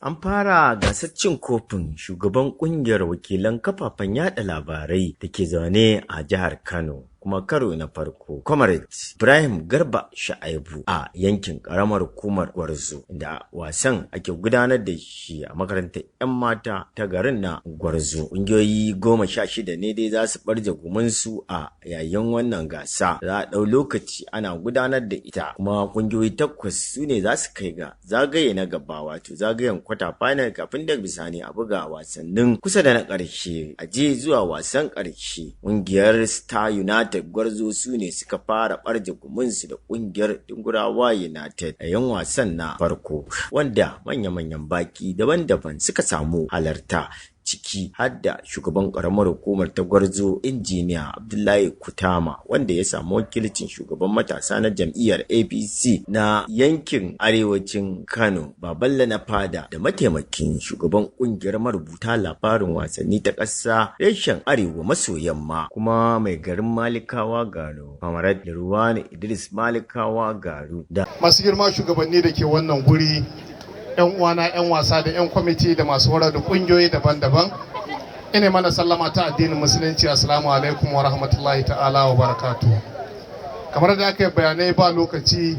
An fara gasar cin kofin shugaban kungiyar wakilan kafafen yada labarai da ke zaune a jihar Kano. Kuma karo na farko, Comrade Ibrahim Garba Sha'aibu a yankin karamar hukumar Gwarzo, da wasan ake gudanar da shi a makarantar 'yan mata ta garin na Gwarzo. Ƙungiyoyi 16 ne dai za su barje gumansu a yayin wannan gasa. Za a ɗau lokaci ana gudanar da ita, kuma ƙungiyoyi 8 su ne za su kai ga zagaye na gaba, wato zagayen kwata final, kafin da bisani a buga wasannin kusa da na ƙarshe a je zuwa wasan ƙarshe. Ƙungiyar Star United Gwarzo su ne suka fara barje gumunsu da kungiyar Dungurawa United a yan wasan na farko, wanda manya-manyan baki daban-daban suka samu halarta, ciki har da shugaban karamar hukumar ta Gwarzo injiniya Abdullahi Kutama, wanda ya samu wakilcin shugaban matasa na jam'iyyar APC na yankin arewacin Kano Baballa na Fada, da mataimakin shugaban kungiyar marubuta labarin wasanni ta ƙasa reshen arewa maso yamma kuma mai garin Malikawa Garu, Comrade Ruwani Idris Malikawa Garu, da masu girma shugabanni da ke wannan guri, 'yan uwana 'yan wasa da 'yan kwamiti da masu horar da kungiyoyi daban-daban, ina mana sallama ta addinin musulunci. Assalamu alaikum wa rahmatullahi ta'ala wa barakatuh. Kamar da aka yi bayanai ba lokaci,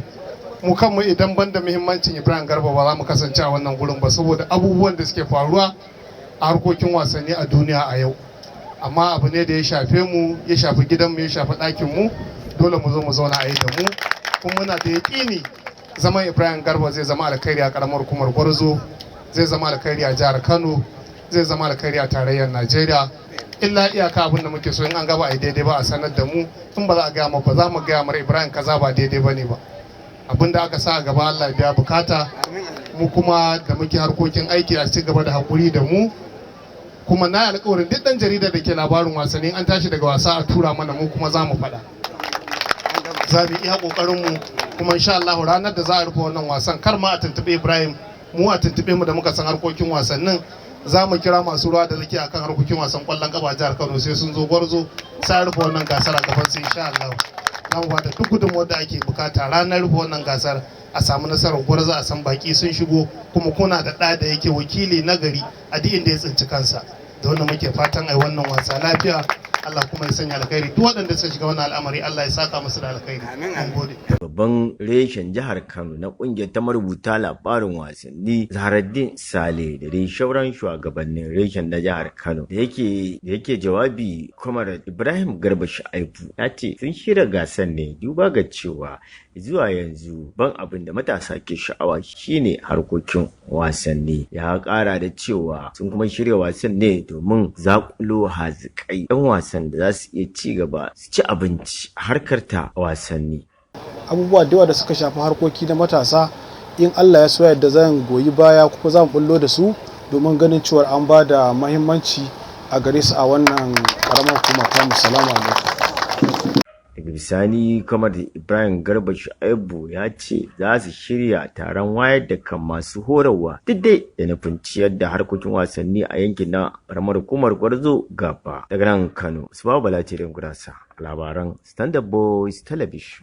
mu kanmu idan banda muhimmancin Ibrahim Garba ba za mu kasance a wannan gurin ba, saboda abubuwan da suke faruwa a harkokin wasanni a duniya a yau. Amma abu ne da ya shafe mu, ya shafi gidanmu, ya shafi ɗakinmu, dole mu zo mu zauna a yi da mu, kuma muna da yaƙini zaman Ibrahim Garba zai zama alkhairi a karamar hukumar Gwarzo, zai zama alkhairi a jihar Kano, zai zama alkhairi a tarayyar Najeriya. Illa iyaka abin da muke so, in an gaba a daidai ba a sanar da mu, in ba za a gaya ma ba za mu gaya mara Ibrahim kaza ba daidai ba ne ba. Abin da aka sa a gaba Allah biya bukata, mu kuma da muke harkokin aiki a ci gaba da haƙuri da mu. Kuma na alƙawarin duk ɗan jarida da ke labarin wasanni an tashi daga wasa a tura mana, mu kuma za mu faɗa. Za mu iya ƙoƙarinmu, kuma insha Allah ranar da za a rufe wannan wasan kar ma a tuntube Ibrahim, mu a tuntube mu da muka san harkokin wasannin. Za mu kira masu ruwa da zaki akan harkokin wasan kwallon kafa jihar Kano, sai sun zo Gwarzo sai a rufe wannan gasar a gaban su insha Allah. Za mu bada duk gudunmuwar da ake bukata ranar rufe wannan gasar a samu nasarar Gwarzo, a san baki sun shigo, kuma kuna da ɗa da yake wakili na gari a duk inda ya tsinci kansa. Da wannan muke fatan ai wannan wasa lafiya, Allah kuma ya sanya alkhairi. Duk waɗanda suka shiga wannan al'amari Allah ya saka musu da alkhairi. Mun gode. Babban reshen jihar Kano na kungiyar ta marubuta labarin wasanni Zaharaddin Sale da dai shauran shugabannin reshen na jihar Kano da yake jawabi, Comrade Ibrahim Garba Sha'aibu ya ce sun shirya gasar ne duba ga cewa zuwa yanzu ban abin da matasa ke sha'awa shine harkokin wasanni. Ya kara da cewa sun kuma shirya wasan ne domin zakulo hazikai 'yan wasan da za su iya ci gaba su ci abinci a harkar ta wasanni. Abubuwa da yawa da suka shafi harkoki na matasa, in Allah ya so yadda zan goyi baya kuma zan bullo da su domin ganin cewa an ba da mahimmanci a gare su a wannan karamar hukuma ta mu. Salamu alaikum. Daga bisani, kamar Ibrahim Garba Sha'aibu ya ce za su shirya taron wayar da kan masu horarwa duk dai da nufin ciyar da harkokin wasanni a yankin na karamar hukumar Gwarzo gaba. Daga nan Kano, Subawa Bala ce da Gurasa, labaran Standard Boys Television.